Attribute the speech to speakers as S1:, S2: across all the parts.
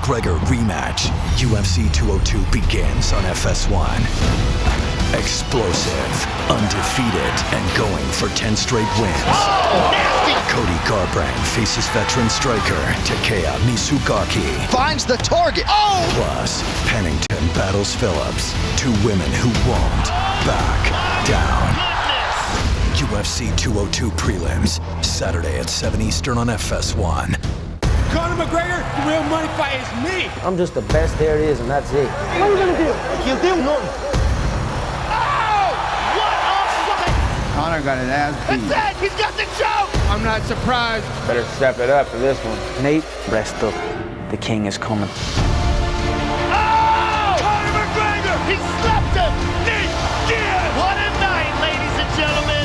S1: McGregor rematch. UFC 202 begins on FS1. Explosive, undefeated, and going for 10 straight wins.
S2: Oh, nasty!
S1: Cody Garbrandt faces veteran striker Takeya Misugaki.
S2: Finds the target. Oh!
S1: Plus, Pennington battles Phillips. Two women who won't back down. UFC 202 prelims, Saturday at 7 Eastern on FS1.
S3: Conor McGregor, the real money fight is me.
S4: I'm just the best there is, and that's it.
S5: What are you gonna do? He'll do nothing.
S6: Conor got an ass beat.
S2: That's it! He's got the choke!
S3: I'm not surprised.
S4: Better step it up for this one. Nate, rest up. The king is coming.
S2: Oh! Conor McGregor! He slapped him! Nate Diaz! What a night, ladies and gentlemen!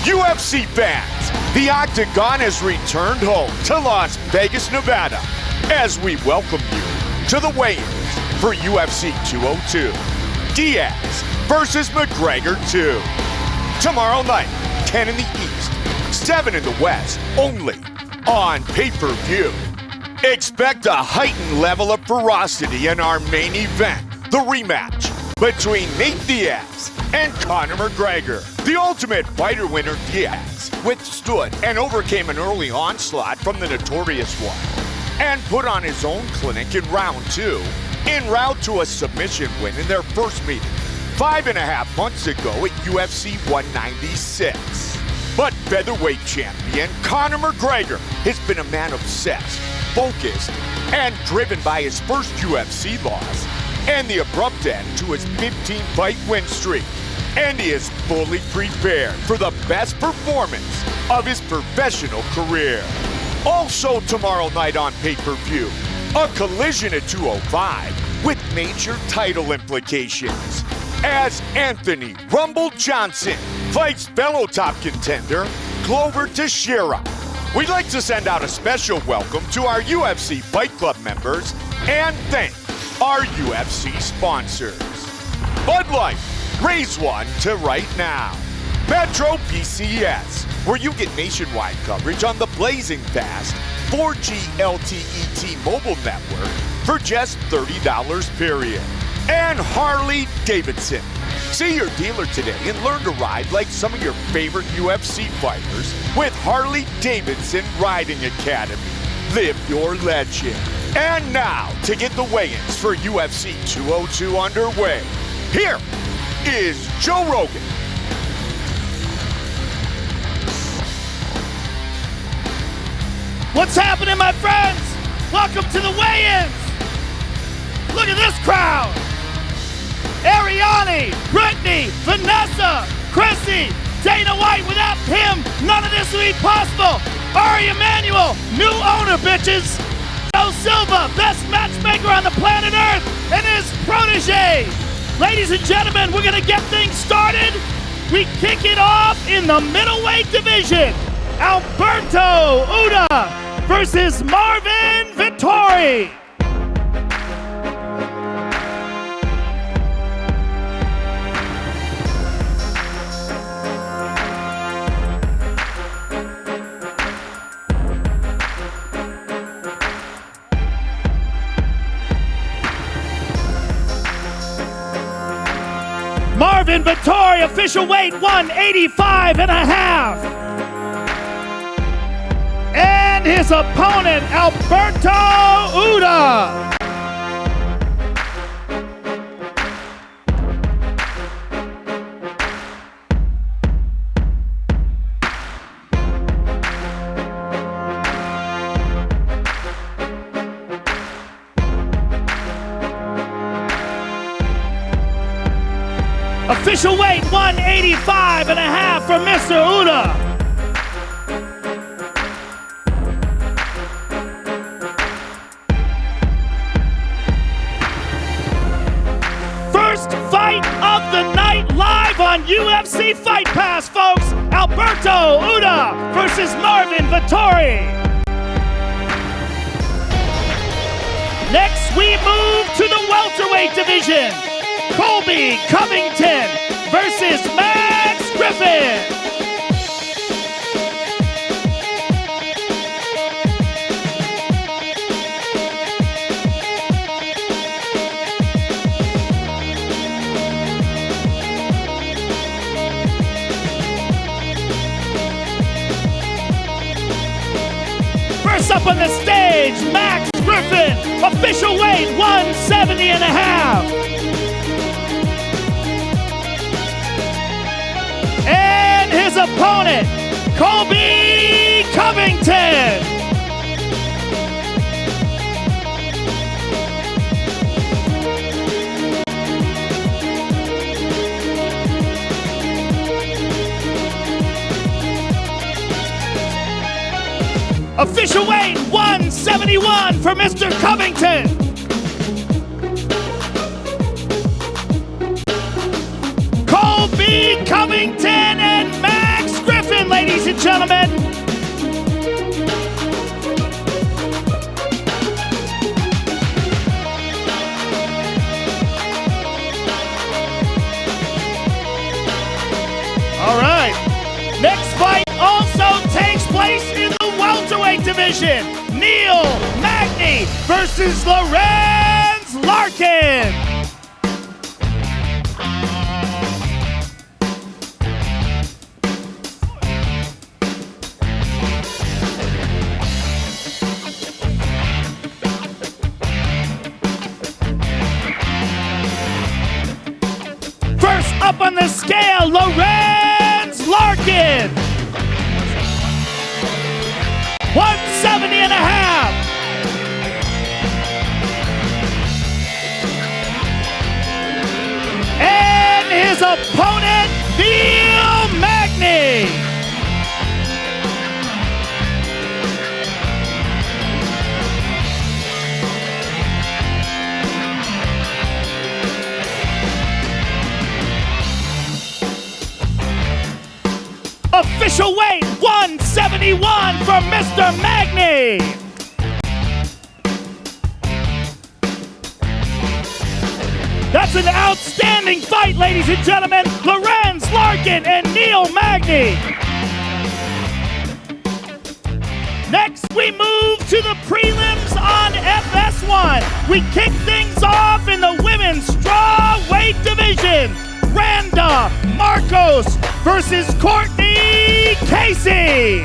S7: UFC fans, the Octagon has returned home to Las Vegas, Nevada, as we welcome you to the weigh-in for UFC 202. Diaz versus McGregor 2. Tomorrow night, 10 in the East, 7 in the West, only on pay-per-view. Expect a heightened level of ferocity in our main event, the rematch between Nate Diaz and Conor McGregor. The Ultimate Fighter winner Diaz withstood and overcame an early onslaught from the Notorious One and put on his own clinic in round 2 en route to a submission win in their first meeting 5.5 months ago at UFC 196. But featherweight champion Conor McGregor has been a man obsessed, focused, and driven by his first UFC loss and the abrupt end to his 15-fight win streak. And he is fully prepared for the best performance of his professional career. Also tomorrow night on pay-per-view, a collision at 205 with major title implications as Anthony Rumble Johnson fights fellow top contender Glover Teixeira. We'd like to send out a special welcome to our UFC Fight Club members and thank our UFC sponsors. Bud Light, raise one to right now. Metro PCS, where you get nationwide coverage on the blazing fast 4G LTE T-Mobile network for just $30 period. And Harley Davidson. See your dealer today and learn to ride like some of your favorite UFC fighters with Harley Davidson Riding Academy. Live your legend. And now, to get the weigh-ins for UFC 202 underway, here is Joe Rogan.
S2: What's happening, my friends? Welcome to the weigh-ins. Look at this crowd. Ariane, Brittany, Vanessa, Chrissy, Dana White. Without him, none of this would be possible. Ari Emanuel, new owner, bitches. Joe Silva, best matchmaker on the planet Earth, and his protege. Ladies and gentlemen, we're gonna get things started. We kick it off in the middleweight division. Alberto Uda versus Marvin Victori. Marvin Victori, official weight 185.5. And his opponent, Alberto Uda. Official weight 185.5 for Mr. Uda. First fight of the night live on UFC Fight Pass, folks. Alberto Uda versus Marvin Victori. Next, we move to the welterweight division. Colby Covington versus Max Griffin. First up on the stage, Max Griffin, official weight 170.5. And his opponent, KB Covington. Official weight 171 for Mr. Covington. KB Covington and Max Griffin, ladies and gentlemen. All right. Next fight also takes place in the welterweight division. Neil Magny versus Lorenz Larkin. First up on the scale, Lorenz Larkin. 170.5. And his opponent, Neil Magny. Official weight 171 for Mr. Magny. That's an outstanding fight, ladies and gentlemen. Lorenz Larkin and Neil Magny. Next, we move to the prelims on FS1. We kick things off in the women's strawweight division. Randa Marcos versus Courtney Casey.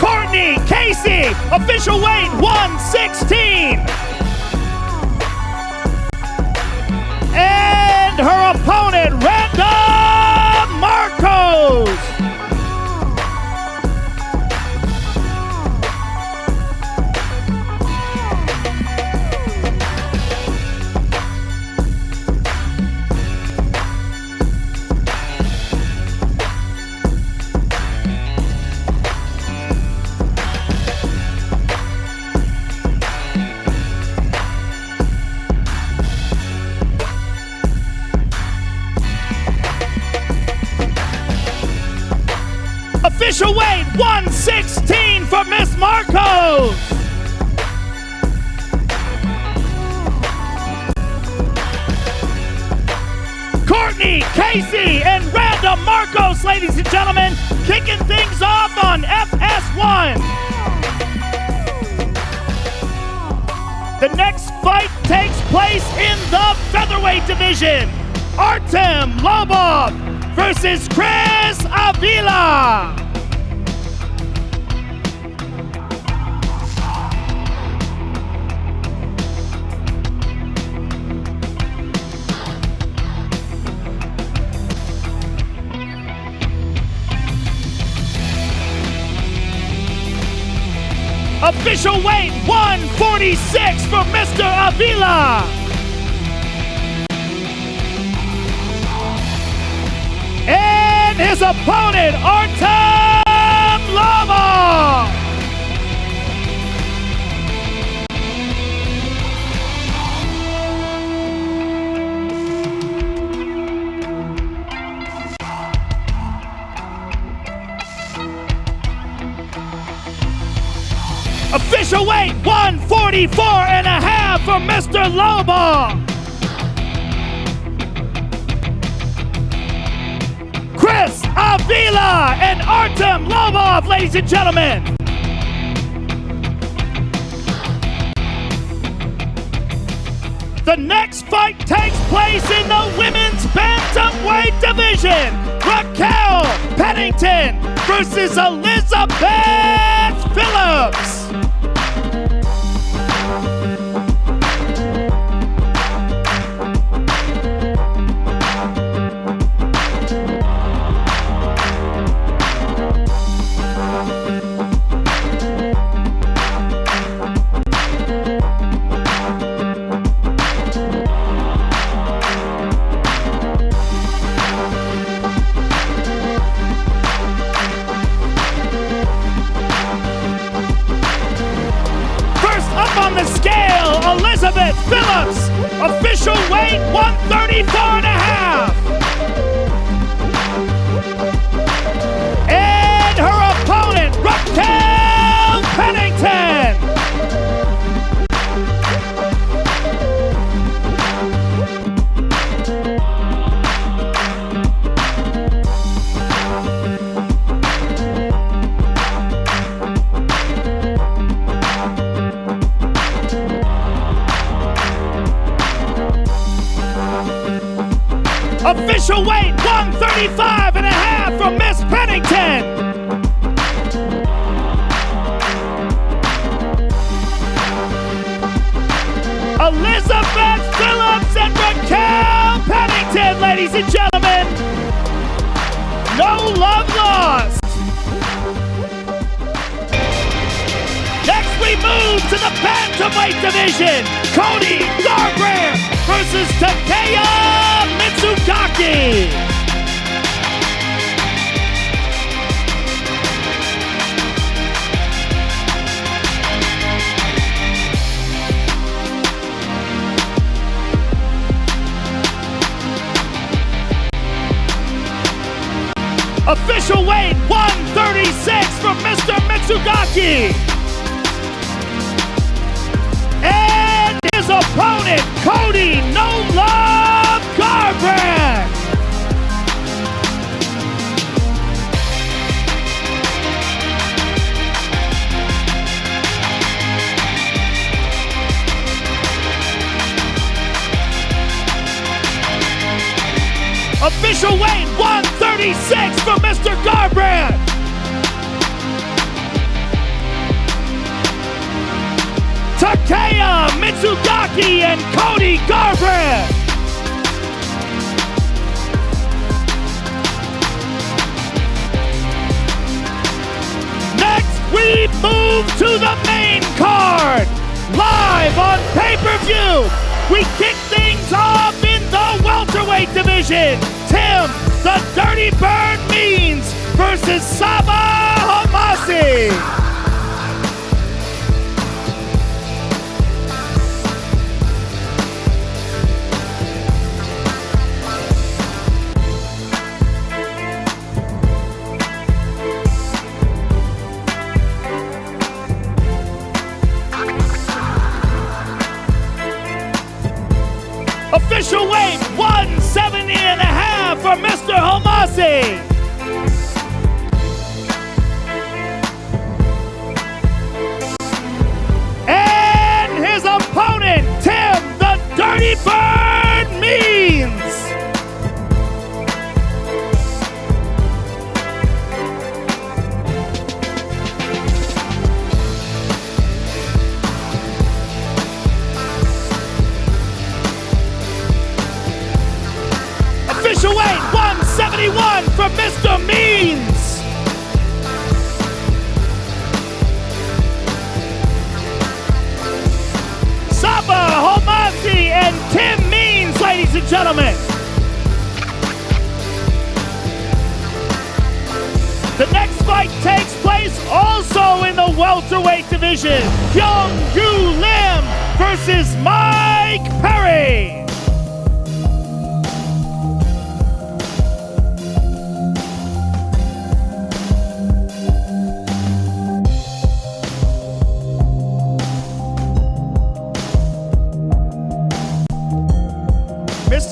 S2: Courtney Casey, official weight 116. And her opponent, Randa Marcos. Official weight 116 for Miss Marcos. Courtney Casey and Randa Marcos, ladies and gentlemen, kicking things off on FS1. The next fight takes place in the featherweight division. Artem Lobov versus Chris Avila. Official weight 146 for Mr. Avila. And his opponent, Artem Lobov. Official weight 144 and a half for Mr. Lowball. Chris Avila and Artem Lobov, ladies and gentlemen. The next fight takes place in the women's bantamweight division. Raquel Pennington versus Elizabeth Phillips. Elizabeth Phillips, official weight 134 and a half. And her opponent, Raquel Pennington. Official weight 135 and a half from Miss Pennington. Elizabeth Phillips and Raquel Pennington, ladies and gentlemen. No love lost. Next we move to the bantamweight division. Cody Garbrandt versus Takeya Mitsugaki. Official weight 136 from Mr. Mitsugaki. And his opponent, Cody No Love Garbrandt. Official weight 136 for Mr. Garbrandt. Takeya Mitsugaki and Cody Garbrandt. Next, we move to the main card. Live on pay-per-view, we kick things off in the welterweight division. Tim, the Dirty Bird Means versus Saba Homasi. Official weight 170 and a half for Mr. Homasi. And his opponent, Tim, the Dirty Bird Means. Official weight 171 from Mr. Means. Saba Homasi and Tim Means, ladies and gentlemen. The next fight takes place also in the welterweight division. Young Yu Lim versus Mike Perry.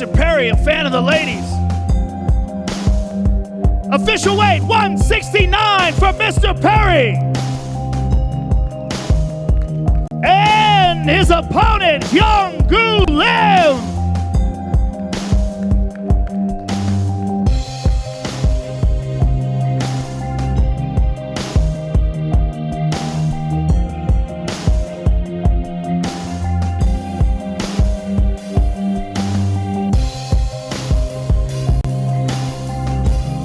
S2: Mr. Perry, a fan of the ladies. Official weight, 169 for Mr. Perry. And his opponent, Young Gu Lim.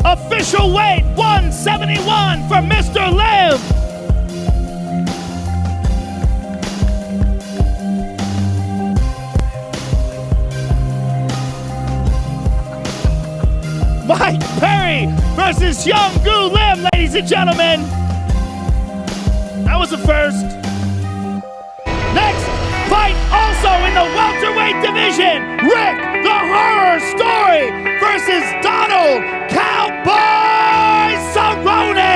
S2: Official weight, 171 for Mr. Lim. Mike Perry versus Young Gu Lim, ladies and gentlemen. That was the first. Next fight, also in the welterweight division, Rick the Horror Story versus Donald Cowboy Cerrone.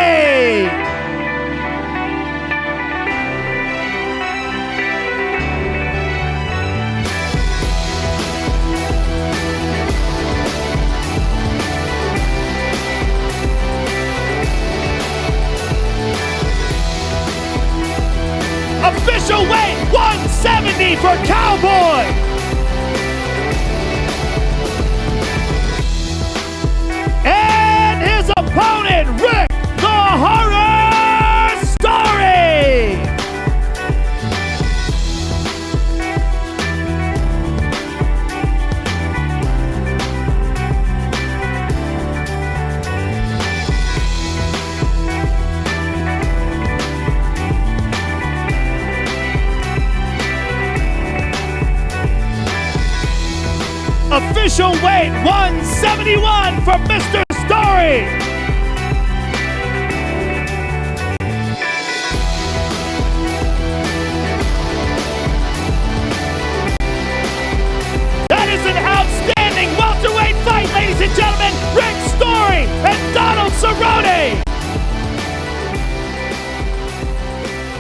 S2: Official weight, 170 for Cowboy. And his opponent, Rick the Horror Story. Official weight, 171 for Mr. Story. That is an outstanding welterweight fight, ladies and gentlemen. Rick Story and Donald Cerrone.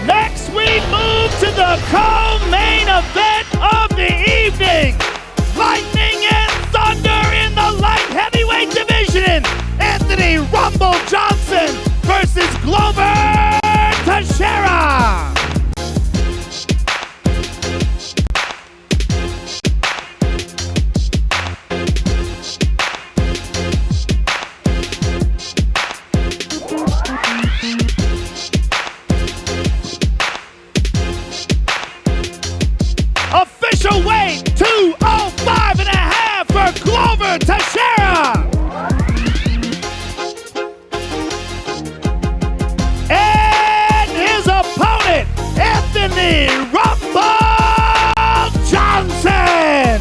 S2: Next, we move to the co-main event of the evening. Lightning and thunder in the light heavyweight division. Anthony Rumble Johnson versus Glover Teixeira. Official weight, 205.5 for Glover Teixeira. And his opponent, Anthony Rumble Johnson.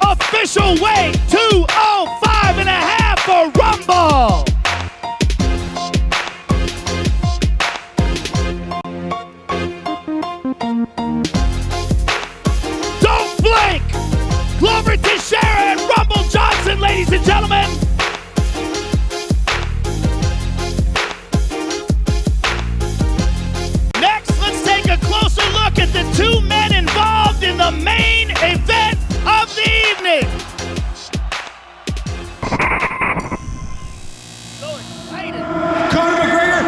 S2: Official weight, 205.5 for Rumble. Don't blink! Glover Teixeira and Rumble Johnson, ladies and gentlemen. Next, let's take a closer look at the two men involved in the main event of the evening. So excited.
S3: Conor McGregor,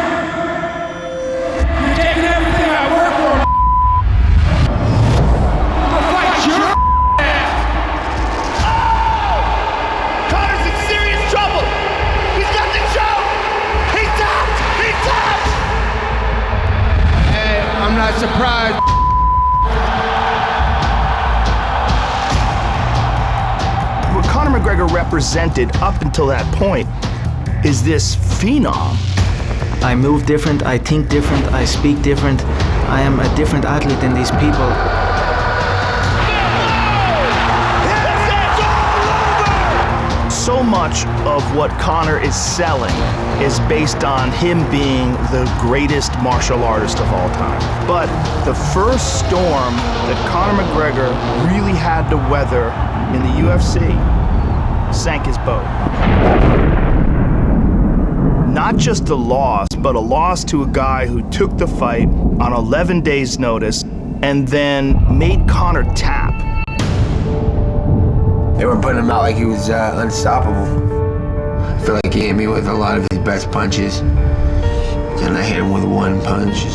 S3: you're taking everything I work for. I'll fight your ass.
S2: Oh! Conor's in serious trouble. He's got the choke. He's tapped. He's tapped.
S3: Hey, I'm not surprised.
S5: What Conor McGregor represented up until that point is this phenom.
S4: I move different, I think different, I speak different. I am a different athlete than these people.
S5: so much of what Conor is selling is based on him being the greatest martial artist of all time. But the first storm that Conor McGregor really had to weather in the UFC sank his boat. Not just a loss, but a loss to a guy who took the fight on 11 days' notice and then made Conor tap.
S8: They were putting him out like he was unstoppable. I feel like he hit me with a lot of his best punches, and I hit him with one punch.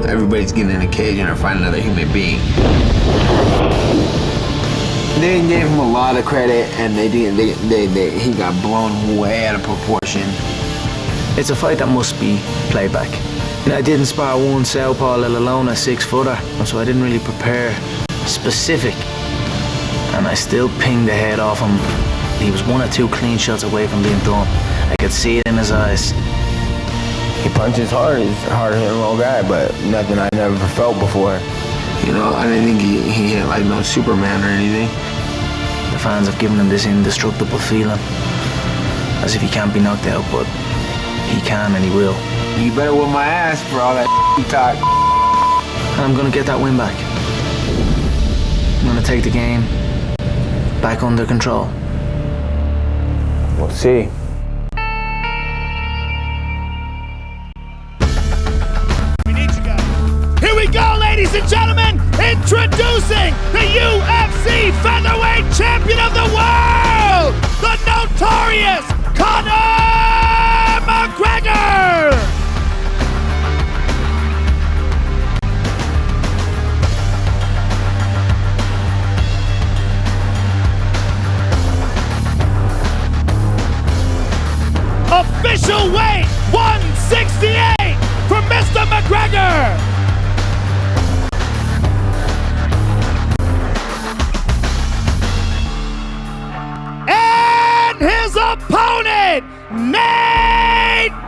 S8: Everybody's getting in a cage and they're fighting another human being. They gave him a lot of credit, and he got blown way out of proportion.
S4: It's a fight that must be played back. I didn't spar one southpaw, let alone a 6-footer, so I didn't really prepare specific. And I still pinged the head off him. He was 1 or 2 clean shots away from being done. I could see it in his eyes.
S8: He punches hard. He's a hard-hitting little guy, but nothing I never felt before. You know, I didn't think he hit like no Superman or anything.
S4: The fans have given him this indestructible feeling, as if he can't be knocked out, but he can and he will.
S8: You better whip my ass for all that talk.
S4: And I'm gonna get that win back. I'm gonna take the game back under control.
S8: We'll see.
S2: We need you guys. Here we go, ladies and gentlemen. Introducing the UFC featherweight champion of the world, the notorious Conor McGregor. Official weight 168 for Mr. McGregor. And his opponent,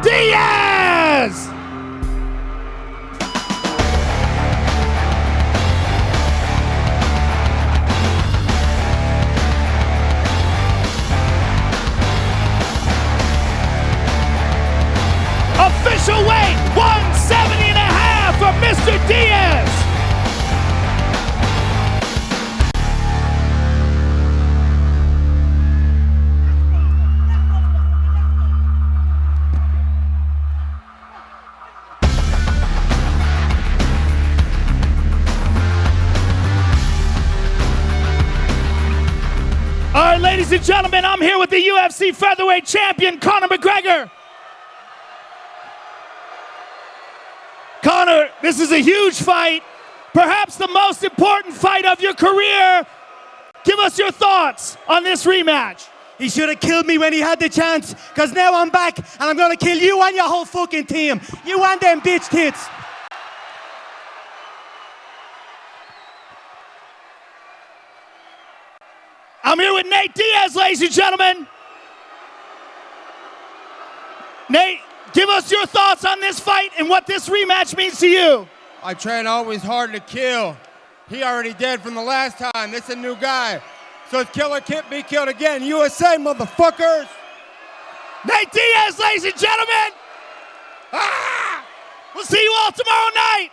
S2: Diaz. Official weight 170 and a half for Mr. Diaz. All right, ladies and gentlemen, I'm here with the UFC featherweight champion, Conor McGregor. Conor, this is a huge fight, perhaps the most important fight of your career. Give us your thoughts on this rematch.
S9: He should have killed me when he had the chance, because now I'm back and I'm going to kill you and your whole fucking team. You and them bitch tits.
S2: I'm here with Nate Diaz, ladies and gentlemen. Nate, give us your thoughts on this fight and what this rematch means to you.
S10: I train always hard to kill. He already dead from the last time. This is a new guy. So it's kill or be killed again. USA, motherfuckers.
S2: Nate Diaz, ladies and gentlemen. We'll see you all tomorrow night.